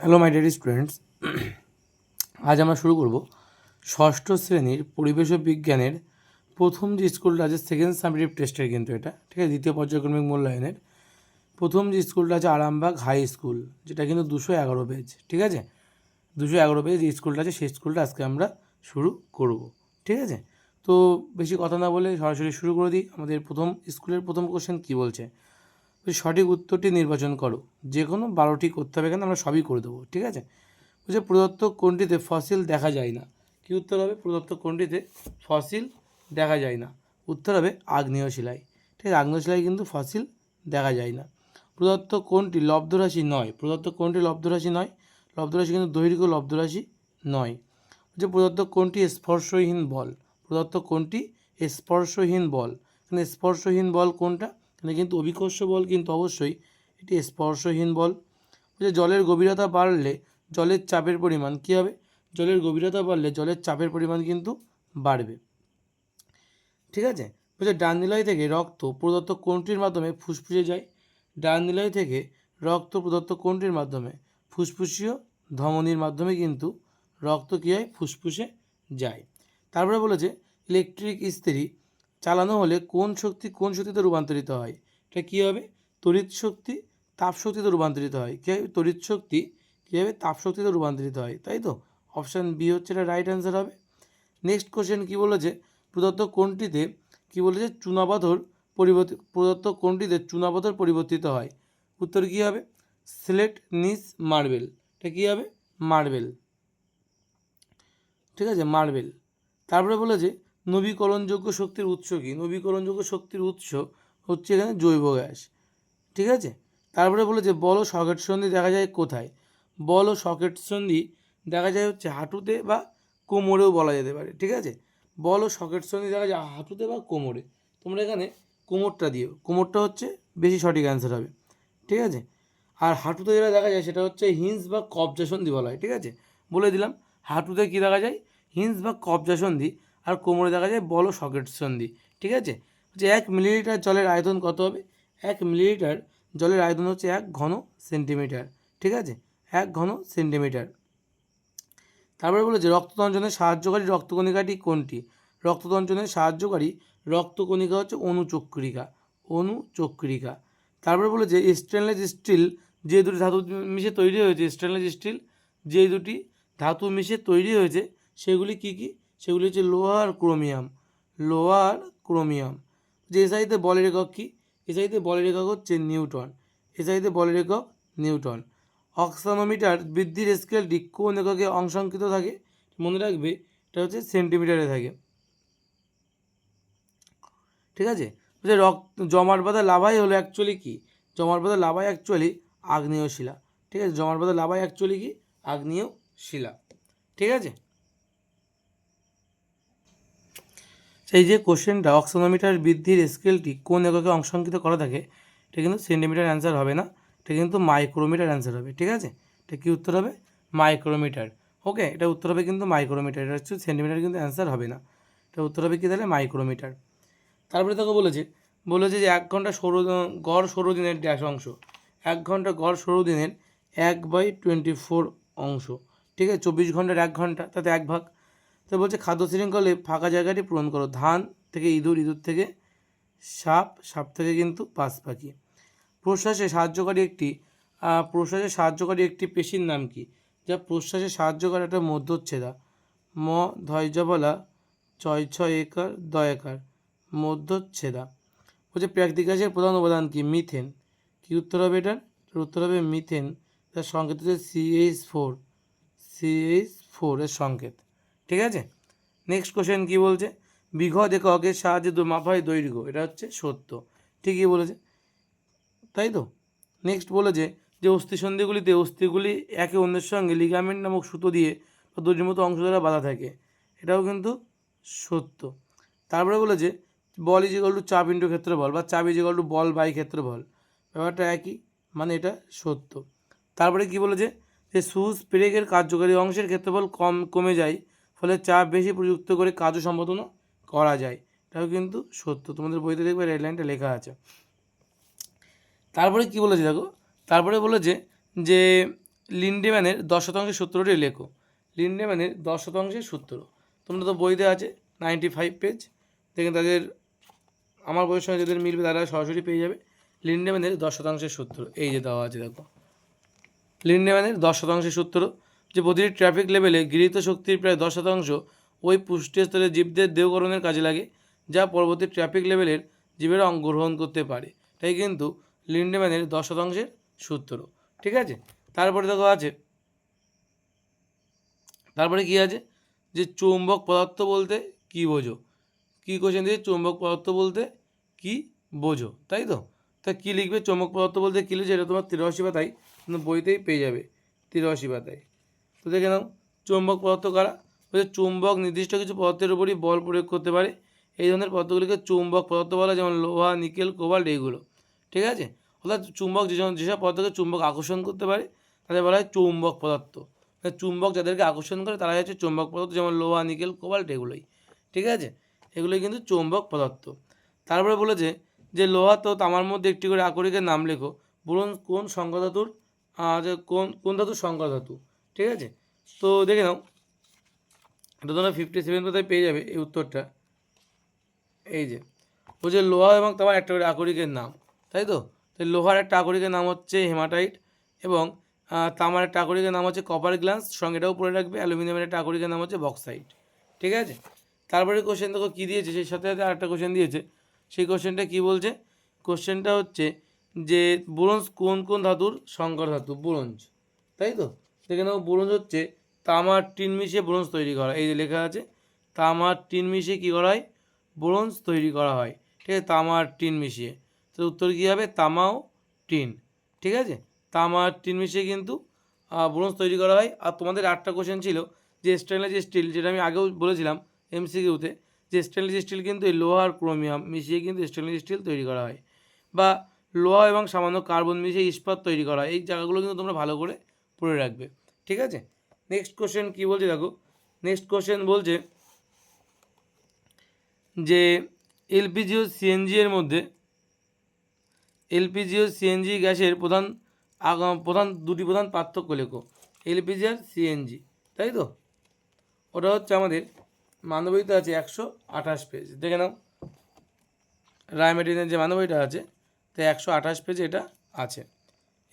Hello my dear students, আজ আমরা শুরু করব ষষ্ঠ শ্রেণীর পরিবেশ ও বিজ্ঞানের প্রথম যে স্কুলটা আছে সেকেন্ড সাবজেক্টিভ টেস্টের, কিন্তু এটা ঠিক আছে, দ্বিতীয় পর্যায়ক্রমিক মূল্যায়নের প্রথম যে স্কুলটা আছে আরামবাগ হাই স্কুল, যেটা কিন্তু 211 পেজ। ঠিক আছে, 211 পেজ যে স্কুলটা আছে সেই স্কুলটা আজকে আমরা শুরু করব। ঠিক আছে, তো বেশি কথা না বলে সরাসরি শুরু করে দিই। আমাদের স্কুলের প্রথম কোশ্চেন কী বলছে, সঠিক উত্তরটি নির্বাচন করো। যে কোনো 12টি করতে হবে, কেন আমরা সবই করে দেবো। ঠিক আছে, বলছে প্রদত্ত কোনটিতে ফসিল দেখা যায় না। কী উত্তর হবে? প্রদত্ত কোনটিতে ফসিল দেখা যায় না, উত্তর হবে আগ্নেয় শিলায়। ঠিক আছে, আগ্নেয় শিলায় কিন্তু ফসিল দেখা যায় না। প্রদত্ত কোনটি লব্ধরাশি নয়। প্রদত্ত কোনটি লব্ধরাশি নয়? লব্ধরাশি কিন্তু দৈর্ঘ্য লব্ধরাশি নয়। যে প্রদত্ত কোনটি স্পর্শহীন বল। প্রদত্ত কোনটি স্পর্শহীন বল। এখানে স্পর্শহীন বল কোনটা? এখানে কিন্তু অভিকর্ষ বল, কিন্তু অবশ্যই এটি স্পর্শহীন বল। যে জলের গভীরতা বাড়লে জলের চাপের পরিমাণ কী হবে? জলের গভীরতা বাড়লে জলের চাপের পরিমাণ কিন্তু বাড়বে। ঠিক আছে, বলছে ডান নিলয় থেকে রক্ত প্রদত্ত কোনটির মাধ্যমে ফুসফুসে যায়। ডান নিলয় থেকে রক্ত প্রদত্ত কোনটির মাধ্যমে? ফুসফুসীয় ধমনির মাধ্যমে কিন্তু রক্ত কী হয়? ফুসফুসে যায়। তারপরে বলেছে ইলেকট্রিক ইস্ত্রি চালানো হলে কোন শক্তিতে রূপান্তরিত হয়। এটা কী হবে? তড়িৎ শক্তি তাপশক্তিতে রূপান্তরিত হয়। কী হবে? তড়িৎ শক্তি কী হবে? তাপশক্তিতে রূপান্তরিত হয়, তাই তো? অপশান বি হচ্ছে এটা রাইট অ্যান্সার হবে। নেক্সট কোশ্চেন কী বলেছে, প্রদত্ত কোনটিতে কী বলেছে প্রদত্ত কোনটিতে চুনাপাথর পরিবর্তিত হয়। উত্তর কী হবে? সিলেট নিস মার্বেল। এটা কী হবে? মার্বেল। ঠিক আছে, মার্বেল। তারপরে বলেছে নবীকরণযোগ্য শক্তির উৎস কী। নবীকরণযোগ্য শক্তির উৎস হচ্ছে এখানে জৈব গ্যাস। ঠিক আছে, তারপরে বলেছে বল ও সকেট সন্ধি দেখা যায় কোথায়। বল ও সকেট সন্ধি দেখা যায় হচ্ছে হাঁটুতে বা কোমরেও বলা যেতে পারে। ঠিক আছে, বল ও সকেট সন্ধি দেখা যায় হাঁটুতে বা কোমরে। তোমরা এখানে কোমরটা দিও, কোমরটা হচ্ছে বেশি সঠিক অ্যান্সার হবে। ঠিক আছে, আর হাঁটুতে যেটা দেখা যায় সেটা হচ্ছে হিঞ্জ বা কবজা সন্ধি বলা হয়। ঠিক আছে, বলে দিলাম হাঁটুতে কী দেখা যায়? হিঞ্জ বা কবজা সন্ধি। আর কোমরে দেখা যায় বল ও সকেট সন্ধি। ঠিক আছে, যে 1 মিলিলিটার জলের আয়তন কত হবে? 1 মিলিলিটার জলের আয়তন হচ্ছে 1 ঘন সেন্টিমিটার। ঠিক আছে, 1 ঘন সেন্টিমিটার। তারপরে বলেছে রক্ততঞ্চনে সাহায্যকারী রক্তকণিকাটি কোনটি। রক্ততঞ্চনে সাহায্যকারী রক্তকণিকা হচ্ছে অনুচক্রিকা। অনুচক্রিকা। তারপরে বলেছে স্টেনলেস স্টিল যে দুটি ধাতু মিশে তৈরি হয়েছে, স্টেনলেস স্টিল যে দুটি ধাতু মিশে তৈরি হয়েছে সেগুলি কি কি? সেগুলি হচ্ছে লোহা আর ক্রোমিয়াম। লোহা আর ক্রোমিয়াম। যে এসআইতে বলের একক কী? এসআইতে বলের একক হচ্ছে নিউটন। এসআইতে বলের একক নিউটন। অক্সানোমিটার বৃদ্ধির স্কেলটি কোন এককে অংশাঙ্কিত থাকে? মনে রাখবে এটা হচ্ছে সেন্টিমিটারে থাকে। ঠিক আছে, যে জমাট বাঁধা লাভাই হলো অ্যাকচুয়ালি কি? জমাট বাঁধা লাভাই অ্যাকচুয়ালি আগ্নেয় শিলা। ঠিক আছে, জমাট বাঁধা লাভাই অ্যাকচুয়ালি কি? আগ্নেয় শিলা। ঠিক আছে, সেই যে কোশ্চেনটা অক্সানোমিটার বৃদ্ধির স্কেলটি কোন এককে অংশাঙ্কিত করা থাকে, এটা কিন্তু সেন্টিমিটার অ্যান্সার হবে না, এটা কিন্তু মাইক্রোমিটার অ্যান্সার হবে। ঠিক আছে, এটা কি উত্তর হবে? মাইক্রোমিটার। ওকে, এটা উত্তর হবে কিন্তু মাইক্রোমিটার, এটা হচ্ছে সেন্টিমিটার কিন্তু অ্যান্সার হবে না, এটা উত্তর হবে কি তাহলে? মাইক্রোমিটার। তারপরে তাকে বলেছে যে 1 ঘন্টা গড় সৌরদিনের ড্যাশ অংশ। 1 ঘন্টা গড় সৌরদিনের 1/24 অংশ। ঠিক আছে, 24 ঘন্টার 1 ঘন্টা, তাতে 1 ভাগ। তো বলছে খাদ্য শৃঙ্খলে ফাঁকা জায়গাটি পূরণ করো। ধান থেকে ইঁদুর, ইঁদুর থেকে সাপ, সাপ থেকে কিন্তু পাঁচ পাখি। প্রশ্বাসে সাহায্যকারী একটি পেশির নাম কি? যা প্রশ্বাসে সাহায্য করে একটা মধ্যচ্ছেদা। ম ধৈর্যবলা ছয় ছয় একার দয়াকার মধ্যচ্ছেদা। বলছে প্রাকৃতিক গ্যাসের প্রধান উপাদান কি? মিথেন। কি উত্তর হবে এটার? উত্তর হবে মিথেন, তার সংকেত হচ্ছে CH4 এর সংকেত। ঠিক আছে, নেক্সট কোশ্চেন কী বলছে? বিঘত এককের সাহায্যে মাপা হয় দৈর্ঘ্য। এটা হচ্ছে সত্য, ঠিকই বলেছে, তাই তো? নেক্সট বলেছে যে অস্থিগুলি একে অন্যের সঙ্গে লিগামেন্ট নামক সুতো দিয়ে বা দড়ির মতো অংশ দ্বারা বাঁধা থাকে। এটাও কিন্তু সত্য। তারপরে বলেছে বল ইজ ইকুয়াল টু চাপ ইন্টু ক্ষেত্রফল, বা চাপ ইজ ইকুয়াল টু বল বাই ক্ষেত্রফল, ব্যাপারটা একই, মানে এটা সত্য। তারপরে কি বলেছে যে সুইচ ব্রেকের কার্যকারী অংশের ক্ষেত্রফল কমে যায়, ফলে চাপ বেশি প্রযুক্ত করে কার্য সম্পাদনা করা যায়। এটাও কিন্তু সত্য, তোমাদের বইতে দেখবে রেড লাইনটা লেখা আছে। তারপরে কি বলেছে দেখো, তারপরে বলেছে যে লিন্ডেম্যানের 10% সূত্রটি লেখো। লিন্ডেম্যানের 10% সূত্র তোমরা তো বইতে আছে 95 পেজ, দেখেন তাদের আমার বইয়ের সঙ্গে যাদের মিলবে তারা সরাসরি পেয়ে যাবে। লিন্ডেম্যানের 10% সূত্র এই যে দেওয়া আছে, দেখো লিন্ডেম্যানের 10% সূত্র যে প্রতিটি ট্রাফিক লেভেলে গৃহীত শক্তির প্রায় 10% ওই পুষ্টি স্তরের জীবদের দেহকরণের কাজে লাগে, যা পরবর্তী ট্রাফিক লেভেলের জীবেরা অংশগ্রহণ করতে পারে। তাই কিন্তু লিন্ডেম্যানের 10% সূত্র, ঠিক আছে। তারপরে দেখো আছে, তারপরে কি আছে যে চৌম্বক পদার্থ বলতে কি বোঝো, কী কোশ্চেন দিয়ে চৌম্বক পদার্থ বলতে কি বোঝো, তাই তো। তা কী লিখবে চৌম্বক পদার্থ বলতে কী লিখছে, এটা তোমার 83 পাতায় বইতেই পেয়ে যাবে, 83 পাতায়। তো দেখে নাও চৌম্বক পদার্থ কারা, বলছে চুম্বক নির্দিষ্ট কিছু পদার্থের উপরই বল প্রয়োগ করতে পারে, এই ধরনের পদার্থগুলিকে চুম্বক পদার্থ বলা, যেমন লোহা, নিকেল, কোবাল্ট এইগুলো, ঠিক আছে। অর্থাৎ চুম্বক যেসব পদার্থকে চুম্বক আকর্ষণ করতে পারে তাদের বলা হয় চৌম্বক পদার্থ। চুম্বক যাদেরকে আকর্ষণ করে তারাই হচ্ছে চৌম্বক পদার্থ, যেমন লোহা, নিকেল, কোবাল্ট এগুলোই, ঠিক আছে। এগুলোই কিন্তু চৌম্বক পদার্থ। তারপরে বলেছে যে লোহা তো তামার মধ্যে একটি করে আকরিকের নাম লেখো, বলুন কোন সংখ্যা ধাতুর কোন কোন ধাতুর সংখ্যা ধাতু, ঠিক আছে। তো দেখে নাও এটা তোমরা 57 পাতায় পেয়ে যাবে এই উত্তরটা। এই যে বলছে লোহা এবং তামার একটা করে আকরিকের নাম, তাই তো। তাই লোহার একটা আকরিকের নাম হচ্ছে হেমাটাইট এবং তামার একটা আকরিকের নাম হচ্ছে কপার গ্লাস, সঙ্গে এটাও পড়ে রাখবে। অ্যালুমিনিয়ামের একটা আকরিকের নাম হচ্ছে বক্সাইট, ঠিক আছে। তারপরে কোশ্চেন দেখো কী দিয়েছে, সেই সাথে সাথে আরেকটা কোশ্চেন দিয়েছে। সেই কোশ্চেনটা কী বলছে, কোশ্চেনটা হচ্ছে যে ব্রোঞ্জ কোন কোন ধাতুর সংকর ধাতু, ব্রোঞ্জ, তাই তো। দেখে নাও ব্রোঞ্জ হচ্ছে তামার টিন মিশিয়ে ব্রোঞ্জ তৈরি করা, এই যে লেখা আছে তামার টিন মিশিয়ে কী করা হয়, ব্রোঞ্জ তৈরি করা হয়, ঠিক আছে, তামার টিন মিশিয়ে। তো উত্তর কী হবে, তামা ও টিন, ঠিক আছে। তামার টিন মিশিয়ে কিন্তু ব্রোঞ্জ তৈরি করা হয়। আর তোমাদের 8টা কোশ্চেন ছিল যে স্টেনলেস স্টিল, যেটা আমি আগেও বলেছিলাম এমসিকিউতে, যে স্টেনলেস স্টিল কিন্তু এই লোহা আর ক্রোমিয়াম মিশিয়ে কিন্তু স্টেনলেস স্টিল তৈরি করা হয়, বা লোহা এবং সামান্য কার্বন মিশিয়ে ইস্পাত তৈরি করা হয়। এই জায়গাগুলো কিন্তু তোমরা ভালো করে পড়ে রাখবে, ঠিক আছে। নেক্সট কোশ্চেন কী বলছে দেখো, নেক্সট কোশ্চেন বলছে যে এলপিজি ও সিএনজি এর মধ্যে, এলপিজি ও সিএনজি গ্যাসের প্রধান দুটি প্রধান পার্থক্য লেখো, এলপিজি আর সিএনজি, তাই তো। ওটা হচ্ছে আমাদের মানবইতে আছে 128 পেজ, দেখে নাও রায়মার্টিনের যে মানবইটা আছে তাই 128 পেজে এটা আছে,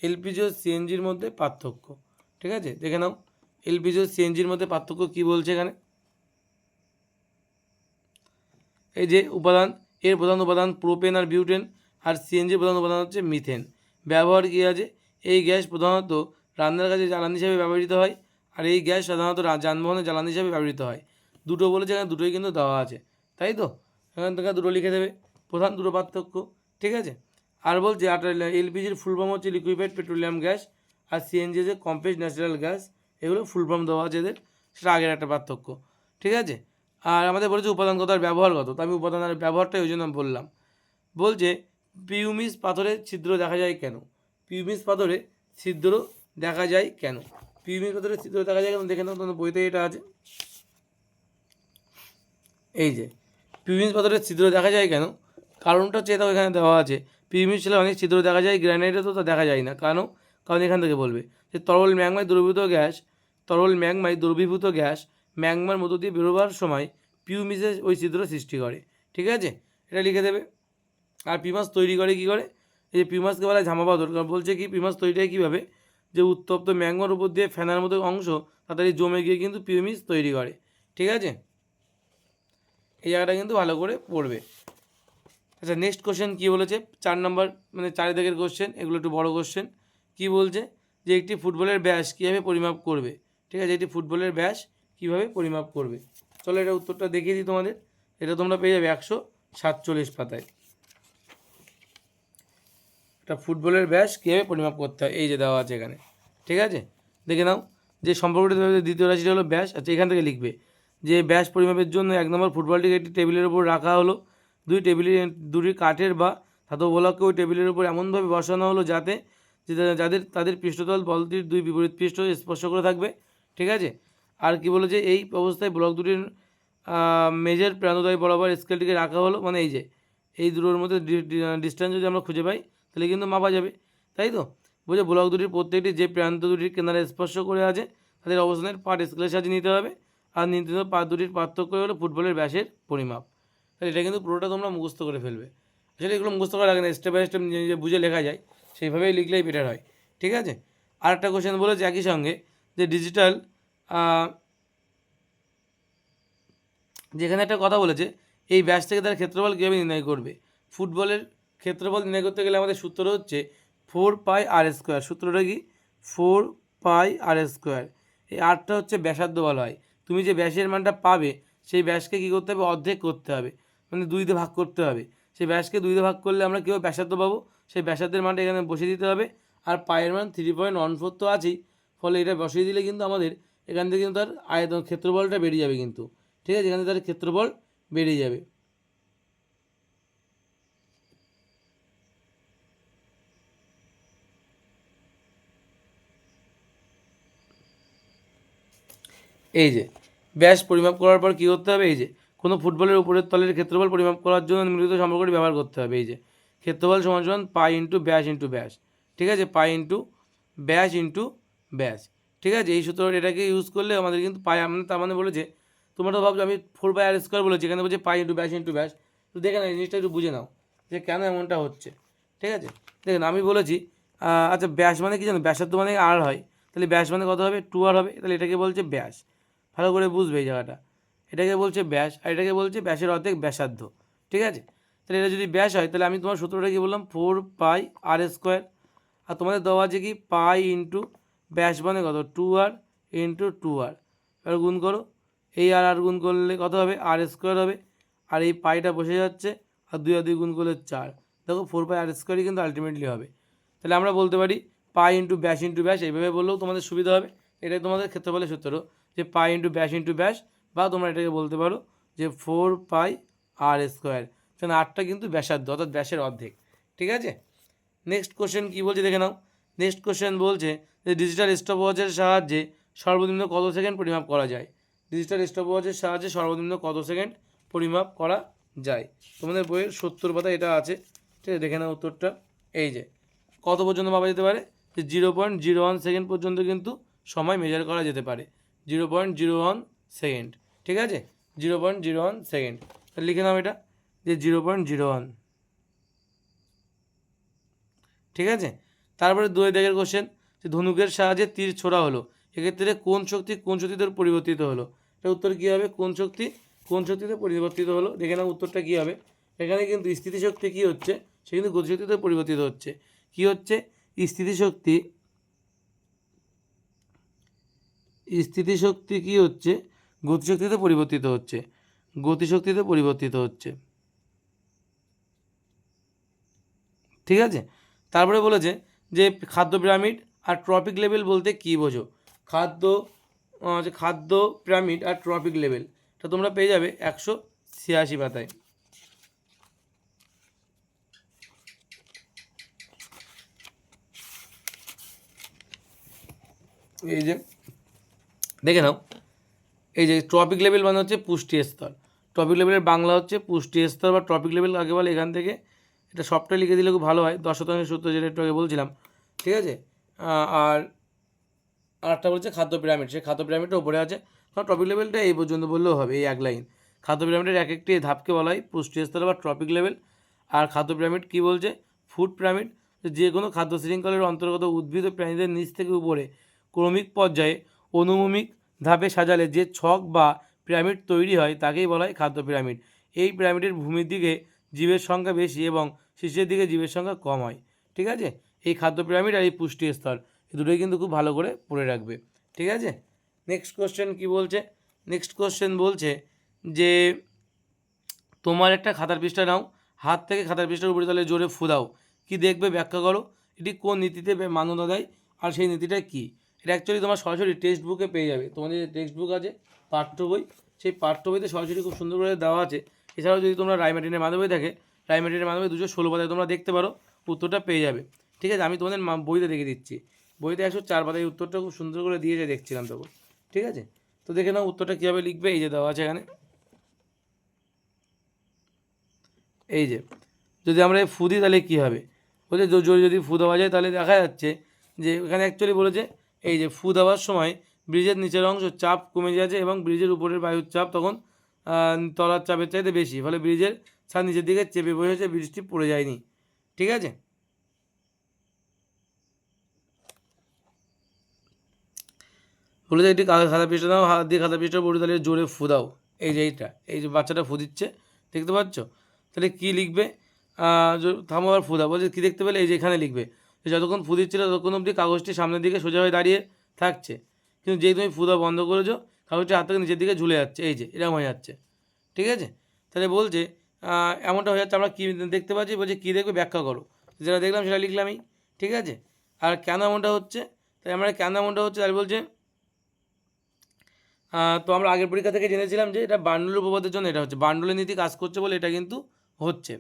এলপিজি ও সিএনজির মধ্যে পার্থক্য, ঠিক আছে। দেখে নাও এলপিজি ও সিএনজির মধ্যে পার্থক্য কী বলছে এখানে। এই যে উপাদান, এর প্রধান উপাদান প্রোপেন আর বিউটেন, আর সিএনজির প্রধান উপাদান হচ্ছে মিথেন। ব্যবহার কী আছে, এই গ্যাস প্রধানত রান্নার কাজে জ্বালানি হিসেবে ব্যবহৃত হয়, আর এই গ্যাস সাধারণত যানবাহনে জ্বালানি হিসেবে ব্যবহৃত হয়। দুটো বলেছে এখানে, দুটোই কিন্তু দেওয়া আছে, তাই তো। এখান থেকে দুটো লিখে দেবে, প্রধান দুটো পার্থক্য, ঠিক আছে। আর বলছে এলপিজির ফুল ফর্ম হচ্ছে লিকুইফাইড পেট্রোলিয়াম গ্যাস, আর সিএনজি যে কম্প্রেসড ন্যাচারাল গ্যাস, এগুলো ফুল ফর্ম দেওয়া আছে এদের, সেটা আগের একটা পার্থক্য, ঠিক আছে। আর আমাদের বলেছে উপাদানগত আর ব্যবহারগত, তো আমি উপাদান আর ব্যবহারটাই ওই জন্য বললাম। বলছে পিউমিস পাথরে ছিদ্র দেখা যায় কেন, পিউমিস পাথরে ছিদ্র দেখা যায় কেন, পিউমিস পাথরে ছিদ্র দেখা যায় কেন, দেখে নাও তোমাদের বইতে এটা আছে। এই যে পিউমিস পাথরের ছিদ্র দেখা যায় কেন, কারণটা হচ্ছে এটাও এখানে দেওয়া আছে। পিউমিস ছেলে অনেক ছিদ্র দেখা যায়, গ্রানাইটে তো তা দেখা যায় না, কারণ এখান থেকে বলবে যে তরল ম্যাগমায় দ্রবীভূত গ্যাস ম্যাগমার মধ্য দিয়ে বেরোবার সময় পিউমিসের ওই ছিদ্র সৃষ্টি করে, ঠিক আছে, এটা লিখে দেবে। আর পিউমাস তৈরি করে কী করে, এই যে পিউমাসকে বলা হয় ঝামাপাথর, বলছে কি পিউমাস তৈরি হয় কীভাবে, যে উত্তপ্ত ম্যাগমার উপর দিয়ে ফেনার মতো অংশ তাড়াতাড়ি জমে গিয়ে কিন্তু পিউমিস তৈরি করে, ঠিক আছে। এই জায়গাটা কিন্তু ভালো করে পড়বে। আচ্ছা নেক্সট কোশ্চেন কী বলেছে, 4 নম্বর মানে 4 দাগের কোশ্চেন, এগুলো একটু বড় কোশ্চেন। কী বলছে যে একটি ফুটবলের ব্যাস কীভাবে পরিমাপ করবে, ঠিক আছে, একটি ফুটবলের ব্যাস কীভাবে পরিমাপ করবে। চলো এটা উত্তরটা দেখিয়ে দিই তোমাদের, এটা তোমরা পেয়ে যাবে 147 পাতায়। এটা ফুটবলের ব্যাস কীভাবে পরিমাপ করতে হয় এই যে দেওয়া আছে এখানে, ঠিক আছে। দেখে নাও যে সম্পর্কটি দ্বিতীয় রাশিটা হলো ব্যাস। আচ্ছা এখান থেকে লিখবে যে ব্যাস পরিমাপের জন্য 1 নম্বর ফুটবলটিকে একটি টেবিলের উপর রাখা হলো, দুটি কাঠের বা ধাতব বলকে ওই টেবিলের উপর এমনভাবে বসানো হলো যাতে তাদের পৃষ্ঠতল বলটির দুই বিপরীত পৃষ্ঠ স্পর্শ করে থাকবে, ঠিক আছে। আর কি বলেছে এই অবস্থায় ব্লক দুটির মেজের প্রান্তদ্বয় বরাবর স্কেলটিকে রাখা হলো, মানে এই যে এই দুটোর মধ্যে ডিস্টেন্স যদি আমরা খুঁজে পাই তাহলে কিন্তু মাপা যাবে, তাই তো। বলছে ব্লক দুটির প্রত্যেকটি যে প্রান্ত দুটির কেনারে স্পর্শ করে আছে তাদের অবস্থানের পার্ট স্কেলের সাহায্যে নিতে হবে, আর নির্ধারিত পার্ট দুটির পার্থক্য হলো ফুটবলের ব্যাসের পরিমাপ। তাহলে এটা কিন্তু পুরোটা তোমরা মুখস্থ করে ফেলবে। আসলে এগুলো মুখস্থ করা লাগে না, স্টেপ বাই স্টেপ নিজে নিজে বুঝে লেখা যায়, সেইভাবেই লিখলেই বেটার হয়। ঠিক আছে, আর একটা কোশ্চেন বলেছে একই সঙ্গে যে ডিজিটাল, যেখানে একটা কথা বলেছে এই ব্যাস থেকে তার ক্ষেত্রফল কীভাবে নির্ণয় করবে। ফুটবলের ক্ষেত্রফল নির্ণয় করতে গেলে আমাদের সূত্র হচ্ছে 4πr²। সূত্রটা কি? 4πr²। এই আরটা হচ্ছে ব্যাসার্ধ বলা হয়। তুমি যে ব্যাসের মানটা পাবে সেই ব্যাসকে কী করতে হবে? অর্ধেক করতে হবে, মানে 2 দিয়ে ভাগ করতে হবে। সেই ব্যাসকে 2 দিয়ে ভাগ করলে আমরা কীভাবে ব্যাসার্ধ পাবো? সেই ব্যাসার্ধের মানটা এখানে বসিয়ে দিতে হবে, আর পায়ের মান 3.14 তো আছেই, ফলে এটা বসিয়ে দিলে কিন্তু আমাদের এখান থেকে কিন্তু তার আয়তন ক্ষেত্রফলটা বেরিয়ে যাবে কিন্তু। ঠিক আছে, এখানে তার ক্ষেত্রফল বেরিয়ে যাবে। এই যে ব্যাস পরিমাপ করার পর কী করতে হবে? এই যে কোনো ফুটবলের উপরের তলের ক্ষেত্রফল পরিমাপ করার জন্য নিম্নলিখিত সম্পর্কটি ব্যবহার করতে হবে। এই যে ক্ষেত্রফল সমান সমান পাই ইন্টু ব্যাস ইন্টু ব্যাস। ঠিক আছে, পাই ইন্টু ব্যাস ইন্টু ব্যাস। ঠিক আছে, এই সূত্র এটাকে ইউজ করলে আমাদের কিন্তু পাই, মানে তার মানে বলেছে, তোমরা তো ভাবছো আমি 4πr² বলেছি, এখানে বলছে পাই ইন্টু ব্যাস ইন্টু ব্যাস। তো দেখে না, এই জিনিসটা একটু বুঝে নাও যে কেন এমনটা হচ্ছে। ঠিক আছে, দেখেন আমি বলেছি আচ্ছা ব্যাস মানে কি জানো? ব্যাসার্ধ মানে আর হয়, তাহলে ব্যাস মানে কত হবে? 2r হবে, তাহলে এটাকে বলছে ব্যাস। ভালো করে বুঝবে এই জায়গাটা, এটাকে বলছে ব্যাস আর এটাকে বলছে ব্যাসের অর্ধেক ব্যাসার্ধ। ঠিক আছে, তাহলে এটা যদি ব্যাস হয় তাহলে আমি তোমার সূত্রটা কি বললাম? 4πr²। আর তোমাদের দেওয়া আছে কি পাই ইন্টু ব্যাস মানে কত? 2r into 2r। এবার গুণ করো, এই আর গুণ করলে কত হবে? r² হবে, আর এই পাইটা বসে যাচ্ছে, আর 2 আর 2 গুণ করলে 4। দেখো 4πr² কিন্তু আলটিমেটলি হবে। তাহলে আমরা বলতে পারি পাই ইন্টু ব্যাস এইভাবে বললেও তোমাদের সুবিধা হবে। এটাই তোমাদের ক্ষেত্রফলের সূত্র, যে পাই ইন্টু ব্যাস, বা তোমরা এটাকে বলতে পারো যে 4πr²। কারণ আরটা কিন্তু ব্যাসার্ধ, অর্থাৎ ব্যাসের অর্ধেক। ঠিক আছে, নেক্সট কোশ্চেন কী বলছে দেখে নাও। নেক্সট কোশ্চেন বলছে যে ডিজিটাল স্টপওয়াচের সাহায্যে সর্বনিম্ন কত সেকেন্ড পরিমাপ করা যায়। ডিজিটাল স্টপওয়াচের সাহায্যে সর্বনিম্ন কত সেকেন্ড পরিমাপ করা যায়। তোমাদের বইয়ের 70 পাতা এটা আছে। ঠিক আছে, দেখে নাও উত্তরটা। এই যে কত পর্যন্ত ভাবা যেতে পারে? যে 0.01 সেকেন্ড পর্যন্ত কিন্তু সময় মেজার করা যেতে পারে। 0.01 সেকেন্ড। ঠিক আছে, 0.01 সেকেন্ড। লিখে নাও এটা, যে 0.01। ঠিক আছে, তারপরে 2 দাগের কোশ্চেন, যে ধনুকের সাহায্যে তীর ছোড়া হলো, এক্ষেত্রে কোন শক্তিতে পরিবর্তিত হলো? এটা উত্তর কী হবে? কোন শক্তিতে পরিবর্তিত হলো। দেখে নাও উত্তরটা কী হবে। এখানে কিন্তু স্থিতিশক্তি কী হচ্ছে? সে কিন্তু গতিশক্তিতে পরিবর্তিত হচ্ছে। কী হচ্ছে? স্থিতিশক্তি কী হচ্ছে? গতিশক্তিতে পরিবর্তিত হচ্ছে। ঠিক আছে, তারপরে বলেছে যে খাদ্য পিরামিড আর ট্রপিক লেভেল বলতে কী বোঝো? খাদ্য পিরামিড আর ট্রপিক লেভেল, এটা তোমরা পেয়ে যাবে 186 পাতায়। এই যে দেখে নাও, এই যে ট্রপিক লেভেল মানে হচ্ছে পুষ্টি স্তর। ট্রপিক লেভেলের বাংলা হচ্ছে পুষ্টি স্তর, বা ট্রপিক লেভেল আগে বলে। এখান থেকে এটা সবটা লিখে দিলে খুব ভালো হয়, 10% সূত্র যেটা একটু আগে বলছিলাম। ঠিক আছে, আর আরেকটা বলছে খাদ্য পিরামিড, সেই খাদ্য পিরামিডটা উপরে আছে। কারণ টপিক লেভেলটা এই পর্যন্ত বললেও হবে, এই এক লাইন। খাদ্য পিরামিডের এক একটি ধাপকে বলা হয় পুষ্টি স্তর বা টপিক লেভেল। আর খাদ্য পিরামিড কী বলছে? ফুড পিরামিড, যে কোনো খাদ্য শৃঙ্খলের অন্তর্গত উদ্ভিদ ও প্রাণীদের নিচ থেকে উপরে ক্রমিক পর্যায়ে অনুভূমিক ধাপে সাজালে যে ছক বা পিরামিড তৈরি হয় তাকেই বলা হয় খাদ্য পিরামিড। এই পিরামিডের ভূমির দিকে জীবের সংখ্যা বেশি এবং শীর্ষের দিকে জীবের সংখ্যা কম হয়। ঠিক আছে, এই খাদ্য পিরামিড আর এই পুষ্টি স্তর, এই দুটোই কিন্তু খুব ভালো করে পড়ে রাখবে। ঠিক আছে, নেক্সট কোশ্চেন কী বলছে? নেক্সট কোশ্চেন বলছে যে তোমার একটা খাতার পৃষ্ঠা নাও, হাত থেকে খাতার পৃষ্ঠার উপরে তাহলে জোরে ফু দাও, কী দেখবে ব্যাখ্যা করো। এটি কোন নীতিতে মান্যতা দেয় আর সেই নীতিটা কী? এটা অ্যাকচুয়ালি তোমার সরাসরি টেক্সট বুকে পেয়ে যাবে। তোমাদের যে টেক্সট বুক আছে পাঠ্য বই, সেই পাঠ্য বইতে সরাসরি খুব সুন্দর করে দেওয়া আছে। এছাড়াও যদি তোমরা রায়মার্টিনের মাধ্যমে থাকে, রায়মার্টিনের মাধ্যমে 216 পাতায় তোমরা দেখতে পারো, উত্তরটা পেয়ে যাবে। ঠিক আছে, আমি তোমাদের বইতে দেখে দিচ্ছি। বইতে 104 পাতায় উত্তরটা খুব সুন্দর করে দিয়েছে, দেখছিলাম তখন। ঠিক আছে, তো দেখে নাও উত্তরটা কীভাবে লিখবে। এই যে দেওয়া আছে এখানে, এই যে যদি আমরা ফু দিই তাহলে কী হবে? বলছে জোরে যদি ফু দেওয়া যায় তাহলে দেখা যাচ্ছে যে এখানে অ্যাকচুয়ালি বলেছে এই যে ফু দেওয়ার সময় ব্রিজের নিচের অংশ চাপ কমে যাচ্ছে এবং ব্রিজের উপরের বায়ুর চাপ তখন তলার চাপের চাইতে বেশি, ফলে ব্রিজের ছাদ নিচের দিকে চেপে বসেছে, ব্রিজটি পড়ে যায়নি। ঠিক আছে, বলে যে একটি খাতা পৃষ্ঠা দাও, হাত দিয়ে খাতা পৃষ্ঠা বড়ি তাহলে জোরে ফু দাও। এই যে এইটা, এই যে বাচ্চাটা ফু দিচ্ছে, দেখতে পাচ্ছ? তাহলে কী লিখবে? থামো আর ফু দাও। বলছে কী দেখতে পেলে? এই যে এখানে লিখবে যতক্ষণ ফু দিচ্ছিল ততক্ষণ অবধি কাগজটি সামনের দিকে সোজা হয়ে দাঁড়িয়ে থাকছে, কিন্তু যেই তুমি ফু দেওয়া বন্ধ করেছো কাগজটি হাত থেকে নিচের দিকে ঝুলে যাচ্ছে, এই যে এরকম হয়ে যাচ্ছে। ঠিক আছে, তাহলে বলছে এমনটা হয়ে যাচ্ছে, আমরা কী দেখতে পাচ্ছি? বলছে কী দেখবে ব্যাখ্যা করো। যেটা দেখলাম সেটা লিখলামই। ঠিক আছে, আর কেন এমনটা হচ্ছে? তাই আমরা কেন এমনটা হচ্ছে তাই বলছে তো আমরা আগের পরীক্ষা থেকে জেনেছিলাম যে এটা বার্নৌলির উপপাদ্যের জন্য এটা হচ্ছে, বার্নৌলির নীতি কাজ করছে বলে এটা কিন্তু হচ্ছে।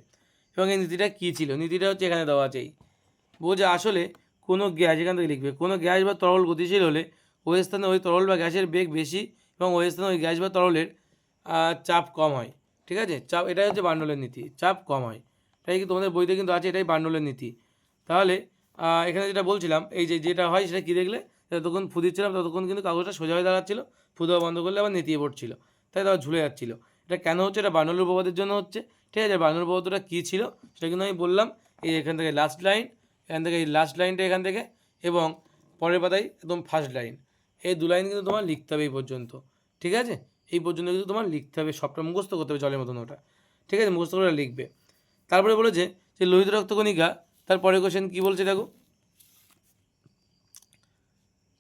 এবং এই নীতিটা কী ছিল? নীতিটা হচ্ছে এখানে দেওয়া আছে। বলছে আসলে কোনো গ্যাস, এখান থেকে লিখবে, কোনো গ্যাস বা তরল গতিশীল হলে ওই স্থানে ওই তরল বা গ্যাসের বেগ বেশি এবং ওই স্থানে ওই গ্যাস বা তরলের চাপ কম হয়। ঠিক আছে, চাপ, এটাই হচ্ছে বার্নৌলির নীতি, চাপ কম হয়। এটাই কি তোমাদের বইতে কিন্তু আছে, এটাই বার্নৌলির নীতি। তাহলে এখানে যেটা বলছিলাম, এই যে যেটা হয় সেটা কী দেখলে? যতক্ষণ ফু দিচ্ছিলাম ততক্ষণ কিন্তু কাগজটা সোজা হয়ে দাঁড়াচ্ছিল, ফু দেওয়া বন্ধ করলে আবার নেতিয়ে পড়ছিল, তাই তারা ঝুলে যাচ্ছিলো। এটা কেন হচ্ছে? এটা বার্নৌলির উপপাদ্যের জন্য হচ্ছে। ঠিক আছে, বার্নৌলির উপপাদ্যটা কী ছিল সেটা কিন্তু আমি বললাম। এই এখান থেকে লাস্ট লাইন, এখান থেকে এই লাস্ট লাইনটা এখান থেকে, এবং পরের পাতায় একদম ফার্স্ট লাইন, এই দু লাইন কিন্তু তোমার লিখতে হবে এই পর্যন্ত। ঠিক আছে, এই পর্যন্ত কিন্তু তোমার লিখতে হবে, সবটা মুখস্থ করতে হবে জলের মতন ওটা। ঠিক আছে, মুখস্থ করে লিখবে। তারপরে বলেছে যে লোহিত রক্তকণিকা, তারপরে কোশ্চেন কী বলছে দেখো,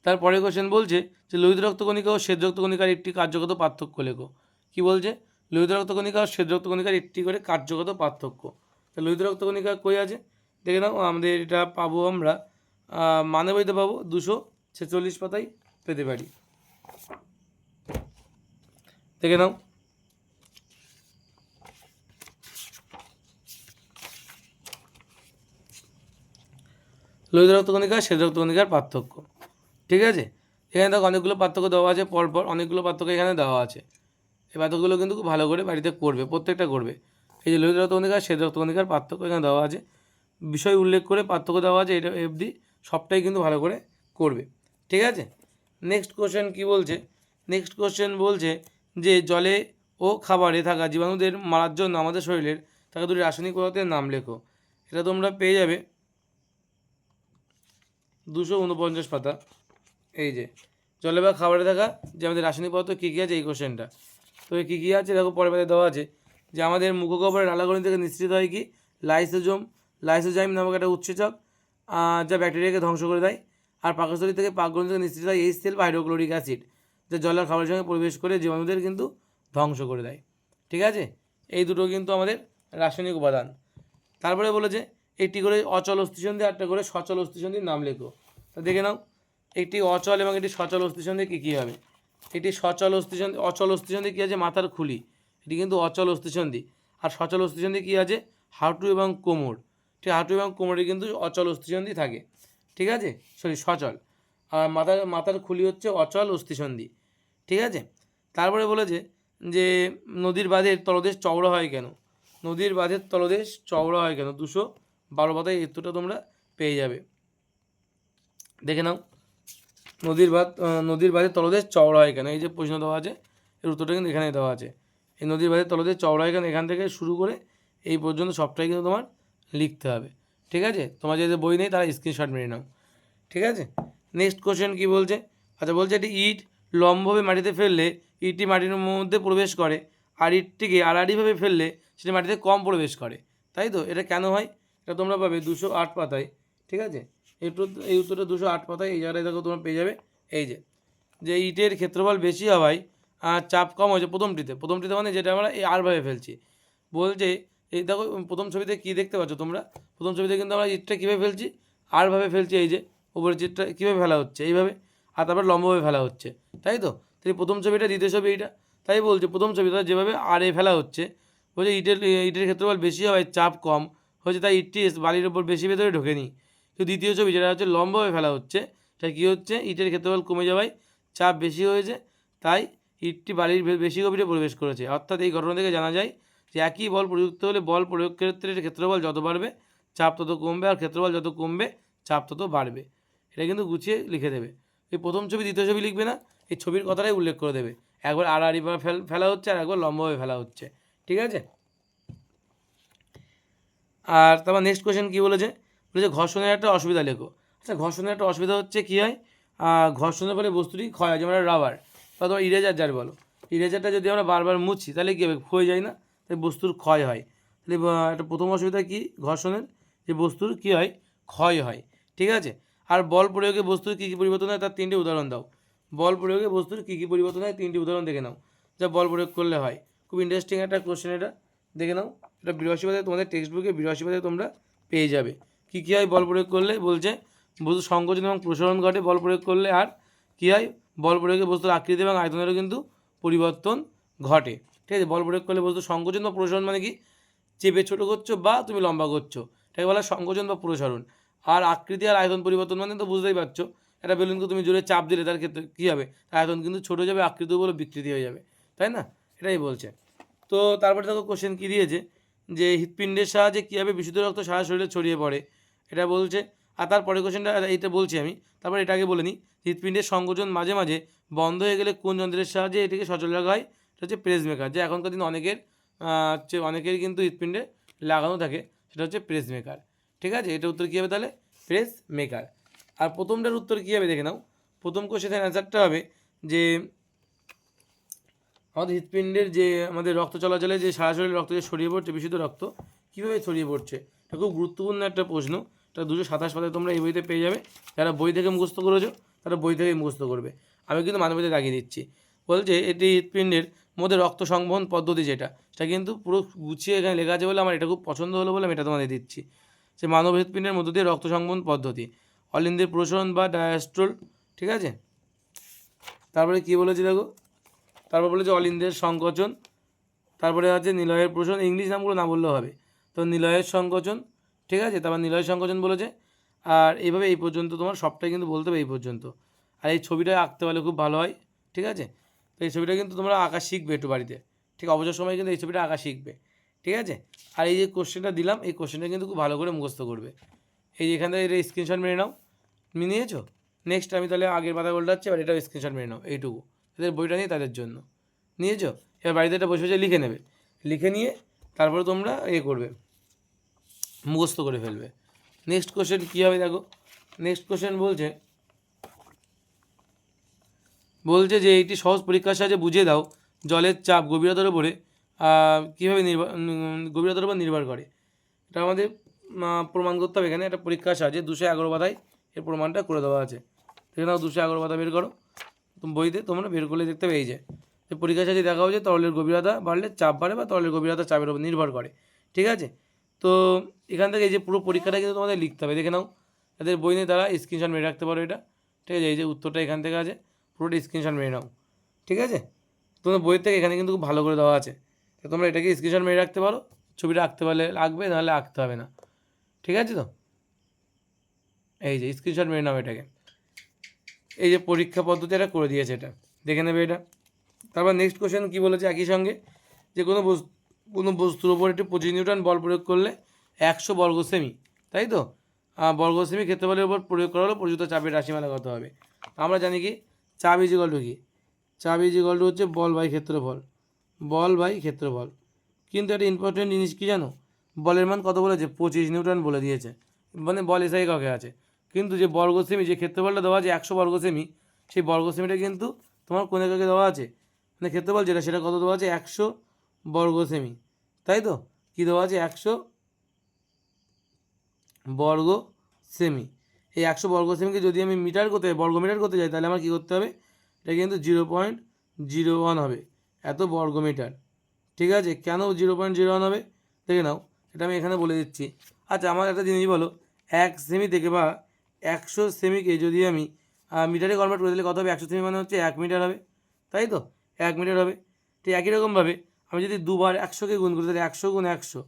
তারপরে কোশ্চেন বলছে যে লোহিত রক্তকণিকা ও শ্বেত রক্তকণিকার একটি কার্যগত পার্থক্য লেখো। কী বলছে? লোহিত রক্তকণিকা ও শ্বেত রক্তকণিকার একটি করে কার্যগত পার্থক্য। তা লোহিত রক্তকণিকা কই আছে দেখে নাও, আমাদের এটা পাবো আমরা মানে বইতে পাবো 246 পাতায় পেতে পারি, দেখে নাও। লোহিত রক্তকণিকা শ্বেত রক্তকণিকার পার্থক্য। ঠিক আছে, এখানে দেখো অনেকগুলো পার্থক্য দেওয়া আছে, পরপর অনেকগুলো পার্থক্য এখানে দেওয়া আছে। এই পার্থক্যগুলো কিন্তু খুব ভালো করে বাড়িতে করবে, প্রত্যেকটা করবে। এই যে লোহিত রক্তকণিকা শ্বেত রক্তকণিকার পার্থক্য এখানে দেওয়া আছে, বিষয় উল্লেখ করে পার্থক্য দেওয়া আছে, এটা এফডি সবটাই কিন্তু ভালো করে করবে। ঠিক আছে, নেক্সট কোশ্চেন কী বলছে? নেক্সট কোশ্চেন বলছে যে জলে ও খাবারে থাকা জীবাণুদের মারার জন্য আমাদের শরীরের থাকা দুটি রাসায়নিক পদার্থের নাম লেখো। এটা তোমরা পেয়ে যাবে 249 পাতা। এই যে জলে বা খাবারে থাকা যে আমাদের রাসায়নিক পদার্থ কী কী আছে, এই কোশ্চেনটা। তো কী কী আছে দেখো, পরের পাতায় দেওয়া আছে যে আমাদের মুখগহ্বরের লালাগ্রন্থি থেকে নিঃসৃত হয় কি? লাইসোজাইম নামক একটা উৎসেচক, যা ব্যাকটেরিয়াকে ধ্বংস করে দেয়। আর পাকস্থলী থেকে পাকগ্রন্থি থেকে নিঃসৃত হয় HCl বা হাইড্রোক্লোরিক অ্যাসিড, যা জলের খাবারের সঙ্গে পরিবেশ করে জীবাণুদের কিন্তু ধ্বংস করে দেয়। ঠিক আছে, এই দুটো কিন্তু আমাদের রাসায়নিক উপাদান। তারপরে বলেছে একটি করে অচল অস্থিসন্ধি আর একটা করে সচল অস্থিসন্ধির নাম লেখো। তা দেখে নাও, একটি অচল এবং একটি সচল অস্থিসন্ধি কী কী হবে? এটি সচল অস্থিসন্ধি, অচল অস্থিসন্ধি কী আছে? মাথার খুলি, এটি কিন্তু অচল অস্থিসন্ধি। আর সচল অস্থিসন্ধি কী আছে? হাঁটু এবং কোমর। ঠিক, হাঁটু এবং কোমরে কিন্তু অচল অস্থিসন্ধি থাকে। ঠিক আছে, সচল। আর মাথার খুলি হচ্ছে অচল অস্থিসন্ধি। ঠিক আছে, তারপরে বলেছে যে নদীর বাঁধের তলদেশ চওড়া হয় কেন? নদীর বাঁধের তলদেশ চওড়া হয় কেন? 212 পাতায় উত্তরটা তোমরা পেয়ে যাবে, দেখে নাও। নদীর বাঁধের তলদেশ চওড়া হয় কেন? এই যে প্রশ্ন দেওয়া আছে, এর উত্তরটা কিন্তু এখানে দেওয়া আছে। এই নদীর বাঁধের তলদেশ চওড়া হয় কেন, এখান থেকে শুরু করে এই পর্যন্ত সবটাই কিন্তু তোমার লিখতে হবে। ঠিক আছে, তোমার যদি বই নেই তারা স্ক্রিনশট মেরে নাও। ঠিক আছে, নেক্সট কোশ্চেন কী বলছে? আচ্ছা, বলছে একটি ইট লম্বভাবে মাটিতে ফেললে ইটটি মাটির মধ্যে প্রবেশ করে, আর ইটটিকে আড়াআড়িভাবে ফেললে সেটি মাটিতে কম প্রবেশ করে, তাই তো? এটা কেন হয়? এটা তোমরা পাবে 208 পাতায়। ঠিক আছে, এই উত্তরটা 208 পাতায়, এই জায়গায় দেখো তোমরা পেয়ে যাবে। এই যে ইটের ক্ষেত্রফল বেশি হওয়ায় চাপ কম হয়েছে প্রথমটিতে মানে যেটা আমরা এই আরভাবে ফেলছি। বলছে এই দেখো প্রথম ছবিতে কী দেখতে পাচ্ছ তোমরা? প্রথম ছবিতে কিন্তু আমরা ইটটা কীভাবে ফেলছি? আরভাবে ফেলছি, এই যে উপরের চিটটা কীভাবে ফেলা হচ্ছে? এইভাবে, আর তারপর লম্বভাবে ফেলা হচ্ছে, তাই তো? তাই প্রথম ছবিটা, দ্বিতীয় ছবি এইটা। তাই বলছে প্রথম ছবিটা যেভাবে আরে ফেলা হচ্ছে, বলছে ইটের ক্ষেত্রফল বেশি হওয়ায় চাপ কম হয়েছে, তাই ইটটি বালির ওপর বেশি ভেতরে ঢোকেনি। তো দ্বিতীয় ছবি যেটা হচ্ছে লম্বভাবে ফেলা হচ্ছে, তাই কী হচ্ছে? ইটের ক্ষেত্রফল কমে যাওয়ায় চাপ বেশি হয়েছে, তাই ইটটি বালির বেশি গভীরে প্রবেশ করেছে। অর্থাৎ এই ঘটনা থেকে জানা যায় যে একই বল প্রযুক্ত হলে বল প্রয়োগ ক্ষেত্রে ক্ষেত্রফল যত বাড়বে চাপ তত কমবে, আর ক্ষেত্রফল যত কমবে চাপ তত বাড়বে। এটা কিন্তু গুছিয়ে লিখে দেবে। এই প্রথম ছবি দ্বিতীয় ছবি লিখবে না, এই ছবির কথাটাই উল্লেখ করে দেবে। একবার আড়াআড়িভাবে ফেলা হচ্ছে আর একবার লম্বাভাবে ফেলা হচ্ছে, ঠিক আছে। আর তারপর নেক্সট কোয়েশ্চেন কী বলেছে, ঘর্ষণের একটা অসুবিধা লেখো। আচ্ছা, ঘর্ষণের একটা অসুবিধা হচ্ছে কী হয়, ঘর্ষণের ফলে বস্তুটি ক্ষয় হয়, যেমন রাবার বা তোমার ইরেজার যার বলো, ইরেজারটা যদি আমরা বারবার মুছি তাহলে কী হবে, ক্ষয়ে যায় না, তাই বস্তুর ক্ষয় হয়। তাহলে একটা প্রথম অসুবিধা কী ঘর্ষণের, যে বস্তুর কী হয়, ক্ষয় হয়, ঠিক আছে। আর বল প্রয়োগে বস্তুর কী কী পরিবর্তন হয় তার 3টে উদাহরণ দাও। বল প্রয়োগে বস্তুর কী কী পরিবর্তন হয় 3টি উদাহরণ দেখে নাও, যা বল প্রয়োগ করলে হয়। খুব ইন্টারেস্টিং একটা কোশ্চেন, এটা দেখে নাও। এটা 82 পাতায় তোমাদের টেক্সট বুকে 82 পাতায় তোমরা পেয়ে যাবে। কী কী হয় বল প্রয়োগ করলে, বলছে বস্তু সংকোচন এবং প্রসারণ ঘটে বল প্রয়োগ করলে। আর কী হয়, বল প্রয়োগে বস্তুর আকৃতি এবং আয়তনেরও কিন্তু পরিবর্তন ঘটে, ঠিক আছে। বল প্রয়োগ করলে বস্তু সংকোচন বা প্রসারণ মানে কি, চেপে ছোটো করছো বা তুমি লম্বা করছো, এটাকে বলা সংকোচন বা প্রসারণ। আর আকৃতি আর আয়তন পরিবর্তন মানে তো বুঝতেই পারছো, একটা বেলুনকে তুমি জোরে চাপ দিলে তার ক্ষেত্রে কী হবে, আয়তন কিন্তু ছোটো যাবে, আকৃতিও বলে বিকৃতি হয়ে যাবে, তাই না, এটাই বলছে। তো তারপরে দেখো কোশ্চেন কী দিয়েছে, যে হৃৎপিণ্ডের সাহায্যে কীভাবে বিশুদ্ধ রক্ত সারা শরীরে ছড়িয়ে পড়ে, এটা বলছে। আর তারপরে কোশ্চেনটা এইটা বলছি আমি, তারপরে এটাকে বলে নিই। হৃৎপিণ্ডের সংকোচন মাঝে মাঝে বন্ধ হয়ে গেলে কোন যন্ত্রের সাহায্যে এটিকে সচল রাখা হয়, এটা হচ্ছে প্রেস মেকার। যে এখনকার দিন অনেকের কিন্তু হৃৎপিণ্ডে লাগানো থাকে, সেটা হচ্ছে প্রেস মেকার, ঠিক আছে। এটা উত্তর কী হবে তাহলে, প্রেস মেকার। আর প্রথমটার উত্তর কী হবে দেখে নাও। প্রথম কোশ্চেনের অ্যান্সারটা হবে যে আমাদের হৃৎপিণ্ডের যে আমাদের রক্ত চলাচলে যে সারা শরীরে রক্ত যে ছড়িয়ে পড়ছে, বিশুদ্ধ রক্ত কীভাবে ছড়িয়ে পড়ছে, এটা খুব গুরুত্বপূর্ণ একটা প্রশ্ন। এটা 227 পাতায় তোমরা এই বইতে পেয়ে যাবে। যারা বই থেকে মুখস্থ করেছো তারা বই থেকে মুখস্থ করবে, আমি কিন্তু মানবীতে দাগিয়ে দিচ্ছি। বলছে এটি হৃৎপিণ্ডের মধ্যে রক্ত সংবহন পদ্ধতি, যেটা সেটা কিন্তু পুরো গুছিয়ে এখানে লেখা আছে বলে আমার এটা খুব পছন্দ হলো বলে আমি এটা তোমাদের দিচ্ছি। যে মানব হৃৎপিণ্ডের মধ্য দিয়ে রক্ত সংবহন পদ্ধতি, অলিন্দের প্রসারণ বা ডায়াস্ট্রল, ঠিক আছে। তারপরে কী বলেছি দেখো, তারপর বলেছে অলিন্দের সংকোচন, তারপরে আছে নিলয়ের প্রসারণ, ইংলিশ নামগুলো না বললেও হবে। তো নিলয়ের সংকোচন, ঠিক আছে, তারপর নিলয়ের সংকোচন বলেছে। আর এইভাবে এই পর্যন্ত তোমার সবটাই কিন্তু বলতে হবে এই পর্যন্ত। আর এই ছবিটা আঁকতে পারলে খুব ভালো হয়, ঠিক আছে। তো এই ছবিটা কিন্তু তোমরা আঁকা শিখবে একটু বাড়িতে, ঠিক অবসর সময় কিন্তু এই ছবিটা আঁকা শিখবে, ঠিক আছে। আর এই যে কোশ্চেনটা দিলাম, এই কোশ্চেনটা কিন্তু খুব ভালো করে মুখস্থ করবে। এই যে এখান থেকে এটা স্ক্রিনশট মেরে নাও, নিয়েছো। নেক্সট আমি তাহলে আগের পাতা উল্টাচ্ছি, এবার এটাও স্ক্রিনশট মেরে নাও, এইটুকু তাদের বইটা নিয়ে তাদের জন্য নিয়েছো। এবার বাড়িতে এটা বসে বসে লিখে নেবে, লিখে নিয়ে তারপরে তোমরা করবে, মুখস্থ করে ফেলবে। নেক্সট কোশ্চেন কী হবে দেখো, নেক্সট কোশ্চেন বলছে যে এইটি সহজ পরীক্ষার সাহায্যে বুঝিয়ে দাও জলের চাপ গভীরতার উপরে কীভাবে গভীরতার উপর নির্ভর করে। এটা আমাদের প্রমাণ করতে হবে এখানে, একটা পরীক্ষার সাহায্যে 211 পাতায় এর প্রমাণটা করে দেওয়া আছে। দেখে নাও 211 পাতা বের করো, বইতে তোমরা বের করলে দেখতে পেয়ে যায় যে পরীক্ষার সাহায্যে দেখা হচ্ছে তরলের গভীরতা বাড়লে চাপ বাড়ে বা তরলের গভীরতা চাপের উপর নির্ভর করে, ঠিক আছে। তো এখান থেকে এই যে পুরো পরীক্ষাটা কিন্তু তোমাদের লিখতে হবে, দেখে নাও তাদের বই নিয়ে তারা স্ক্রিনশট মেরে রাখতে পারো এটা, ঠিক আছে। এই যে উত্তরটা এখান থেকে আছে, পুরোটা স্ক্রিনশট মেরে নাও, ঠিক আছে। তোমাদের বইয়ের থেকে এখানে কিন্তু খুব ভালো করে দেওয়া আছে, তো তোমরা এটাকে স্ক্রিনশট মেরে রাখতে পারো, ছবিটা আঁকতে পারলে আঁকবে, নাহলে আঁকতে হবে না, ঠিক আছে। তো এই যে স্ক্রিনশট মেরে নাও এটাকে, এই যে পরীক্ষা পদ্ধতি এটা করে দিয়েছে, এটা দেখে নেবে এটা। তারপর নেক্সট কোশ্চেন কী বলেছে, একই সঙ্গে যে কোনো বস্তুর ওপর একটি 25 নিউটন বল প্রয়োগ করলে 100 বর্গ সেমি, তাই তো, বর্গ সেমি ক্ষেত্রফলের উপর প্রয়োগ করা হলে প্রযুক্ত চাপের রাশিমালা কত হবে। আমরা জানি কি চাপ ইজিকল টু কি, চাপ ইজিকল টু হচ্ছে বল বাই ক্ষেত্রফল, বল বাই ক্ষেত্রফল। কিন্তু একটা ইম্পর্টেন্ট জিনিস কী জানো, বলের মান কত বলেছে, 25 নিউটন বলে দিয়েছে, মানে বল এসআই ককে আছে। কিন্তু যে বর্গ সেমি, যে ক্ষেত্রফলটা দেওয়া আছে 100 বর্গ সেমি, সেই বর্গ সেমিটা কিন্তু তোমার কোন এককে দেওয়া আছে, মানে ক্ষেত্রফল যেটা সেটা কত দেওয়া আছে, 100 বর্গ সেমি, তাই তো। কী দেওয়া আছে, 100 বর্গ সেমি। এই 100 বর্গ সেমিকে যদি আমি মিটার করতে বর্গ মিটার করতে যাই, তাহলে আমার কী করতে হবে, এটা কিন্তু 0.01 হবে, এত বর্গ মিটার, ঠিক আছে। কেন 0.01 হবে দেখে নাও, এটা আমি এখানে বলে দিচ্ছি। আচ্ছা, আমার একটা জিনিস বলো, 1 সেমি থেকে বা 100 সেমিকে যদি আমি মিটারে কনভার্ট করে দিলে কত হবে, 100 সেমি মানে হচ্ছে 1 মিটার হবে, তাই তো, 1 মিটার হবে। ঠিক একই রকমভাবে আমি যদি দুবার 100কে গুণ করি, তাহলে 100 গুণ 100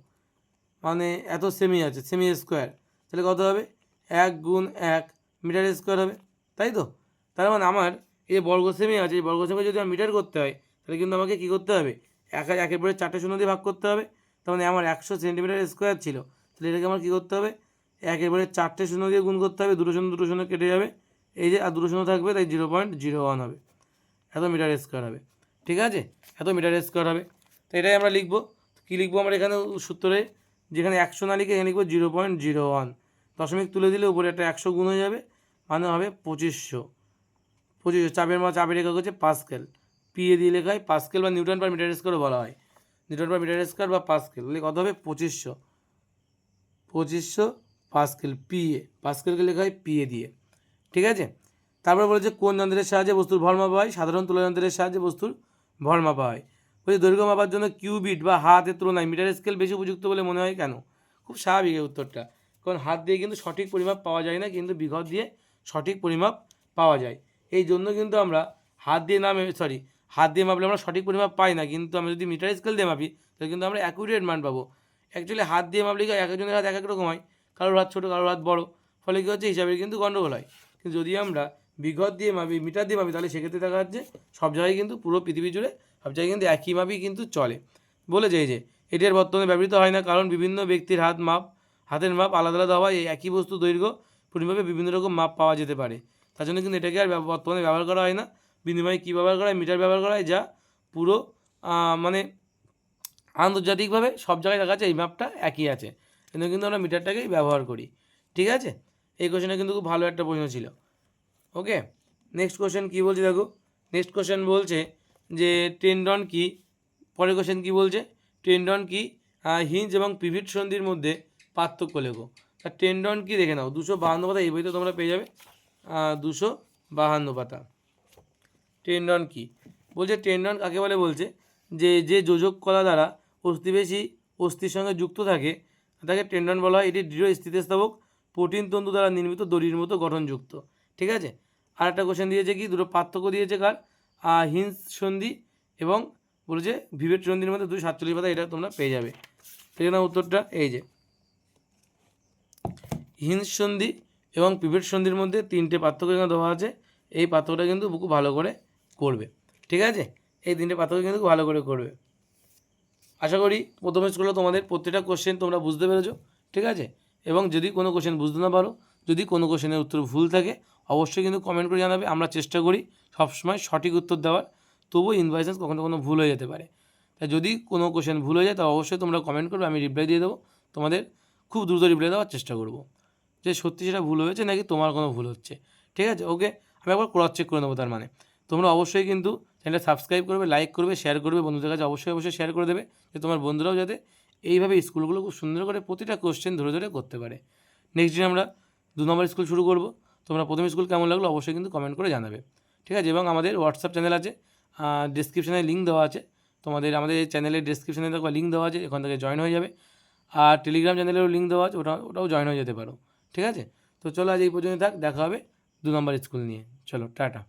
মানে এত সেমি আছে, সেমি স্কোয়ার, তাহলে কত হবে, 1 গুণ 1 মিটার স্কোয়ার হবে, তাই তো। তার মানে আমার এই বর্গ সেমি আছে, এই বর্গ সেমি যদি আমার মিটার করতে হয়, তাহলে কিন্তু আমাকে কী করতে হবে, একের পরে 4টে শূন্য দিয়ে ভাগ করতে হবে। তার মানে আমার 100 সেন্টিমিটার স্কোয়ার ছিল, তাহলে এটাকে আমার কী করতে হবে, একেবারে 4টে শূন্য দিয়ে গুণ করতে হবে, দুটো শূন্য কেটে যাবে, এই যে আর দুটো শূন্য থাকবে, তাই 0.01 হবে, এত মিটার স্কোয়ার হবে। ঠিক আছে, এত মিটার স্কোয়ার হবে। তো এটাই আমরা লিখবো। কী লিখবো আমরা এখানে সূত্রে, যেখানে 100 না লিখে এখানে লিখবো 0.01, দশমিক তুলে দিলে উপরে একটা 100 গুণ হয়ে যাবে, মানে হবে 2500। চাপের একক হচ্ছে পাস্কেল, পিএ দিয়ে লেখা হয় পাস্কেল বা নিউটন পার মিটার স্কোয়ারও বলা হয়, নিউটন পার মিটার স্কোয়ার বা পাস্কেল, তাহলে কত হবে 2500 পাস্কেল, পিএ, পাস্কেলকে লেখা হয় পিএ দিয়ে। ঠিক আছে, তারপর বলেছে কোন যন্ত্রের সাহায্যে বস্তুর ভর মাপা হয়? সাধারণ তুলা যন্ত্রের সাহায্যে বস্তুর ভর মাপা হয়। বলছে দৈর্ঘ্য মাপার জন্য কিউবিট বা হাতের তুলনায় মিটার স্কেল বেশি উপযুক্ত বলে মনে হয় কেন? খুব স্বাভাবিক এই উত্তরটা, কারণ হাত দিয়ে কিন্তু সঠিক পরিমাপ পাওয়া যায় না, কিন্তু বিঘত দিয়ে সঠিক পরিমাপ পাওয়া যায়। এই জন্য কিন্তু আমরা হাত দিয়ে মাপলে আমরা সঠিক পরিমাপ পাই না, কিন্তু আমরা যদি মিটার স্কেল দিয়ে মাপি তাহলে কিন্তু আমরা অ্যাকুরেট মান পাবো। অ্যাকচুয়ালি হাত দিয়ে মাপলে কি এক একজনের হাত এক এক রকম হয়, কারোর হাত ছোটো, কারোর হাত বড়, ফলে কী হচ্ছে হিসাবের কিন্তু গণ্ডগোল হয়। কিন্তু যদি আমরা বিঘত দিয়ে মাপি, মিটার দিয়ে মাপি, তাহলে সেক্ষেত্রে দেখা যাচ্ছে সব জায়গায় কিন্তু পুরো পৃথিবী জুড়ে সব জায়গায় কিন্তু একই মাপই কিন্তু চলে। বলেছে এই যে এটি আর বর্তমানে ব্যবহৃত হয় না, কারণ বিভিন্ন ব্যক্তির হাতের মাপ আলাদা আলাদা হওয়ায় এই একই বস্তু দৈর্ঘ্য পরিমাপে বিভিন্ন রকম মাপ পাওয়া যেতে পারে। তার জন্য কিন্তু এটাকে আর বর্তমানে ব্যবহার করা হয় না। বিনিময়ে কী ব্যবহার করা হয়? মিটার ব্যবহার করা হয়, যা পুরো মানে আন্তর্জাতিকভাবে সব জায়গায় দেখা যাচ্ছে এই মাপটা একই আছে, কিন্তু আমরা মিটারটাকেই ব্যবহার করি। ঠিক আছে, এই কোশ্চেনটা কিন্তু খুব ভালো একটা প্রশ্ন ছিল। ওকে, নেক্সট কোশ্চেন কী বলছে দেখো। নেক্সট কোশ্চেন বলছে যে টেন্ডন কি, পরের কোশ্চেন কী বলছে, টেন্ডন কি, হিঞ্জ এবং পিভিট সন্ধির মধ্যে পার্থক্য লেখো। তা টেন্ডন কি দেখে নাও, 252 পাতা, এই বইতে তোমরা পেয়ে যাবে 252 পাতা। টেন্ডন কি বলছে, টেন্ডন কাকে বলে বলছে যে যোজক কলা দ্বারা অস্থিপেশী অস্থির সঙ্গে যুক্ত থাকে তাকে টেন্ডন বলা হয়। এটি দৃঢ় স্থিতিস্থাপক প্রোটিন তন্তু দ্বারা নির্মিত দড়ির মতো গঠনযুক্ত। ঠিক আছে, আর একটা কোশ্চেন দিয়েছে কি, দুটো পার্থক্য দিয়েছে কার, হিঞ্জ সন্ধি এবং বলেছে ভিভেট সন্ধির মধ্যে 247 পাতা, এটা তোমরা পেয়ে যাবে। ঠিক না, উত্তরটা এই যে হিঞ্জ সন্ধি এবং পিভেট সন্ধির মধ্যে 3টে পার্থক্য এখানে দেওয়া আছে, এই পার্থক্যটা কিন্তু খুব ভালো করে করবে। ঠিক আছে, এই 3টে পার্থক্য কিন্তু ভালো করে করবে। আশা করি প্রথম স্কুলে তোমাদের প্রত্যেকটা কোশ্চেন তোমরা বুঝতে পেরেছো। ঠিক আছে, এবং যদি কোনো কোশ্চেন বুঝতে না পারো, যদি কোনো কোশ্চেনের উত্তর ভুল থাকে, অবশ্যই কিন্তু কমেন্ট করে জানাবে। আমরা চেষ্টা করি সবসময় সঠিক উত্তর দেওয়ার, তবুও ইন বাই চান্স কখনো ভুল হয়ে যেতে পারে। তাই যদি কোনো কোশ্চেন ভুল হয়ে যায় তা অবশ্যই তোমরা কমেন্ট করবে, আমি রিপ্লাই দিয়ে দেবো, তোমাদের খুব দ্রুত রিপ্লাই দেওয়ার চেষ্টা করব, যে সত্যি সেটা ভুল হয়েছে নাকি তোমার কোনো ভুল হচ্ছে। ঠিক আছে, ওকে, আমি একবার ক্রস চেক করে নেবো। তার মানে তোমরা অবশ্যই কিন্তু চ্যানেলটা সাবস্ক্রাইব করবে, লাইক করবে, শেয়ার করবে, বন্ধুদের কাছে অবশ্যই শেয়ার করে দেবে, যে তোমার বন্ধুরাও যাতে এইভাবে স্কুলগুলো খুব সুন্দর করে প্রতিটা কোশ্চেন ধরে ধরে করতে পারে। নেক্সট দিন আমরা 2 নম্বর স্কুল শুরু করব। তোমরা প্রথম স্কুল কেমন লাগলো অবশ্যই কিন্তু কমেন্ট করে জানাবে। ঠিক আছে, এবং আমাদের হোয়াটসঅ্যাপ চ্যানেল আছে, ডেসক্রিপশানে লিঙ্ক দেওয়া আছে, আমাদের চ্যানেলের ডেসক্রিপশানে দেখো লিঙ্ক দেওয়া আছে, এখান থেকে জয়েন হয়ে যাবে। আর টেলিগ্রাম চ্যানেলেরও লিঙ্ক দেওয়া আছে, ওটাও জয়েন হয়ে যেতে পারো। ঠিক আছে, তো চলো আজ এই পর্যন্ত থাক, দেখা হবে 2 নম্বর স্কুল নিয়ে। চলো টাটা।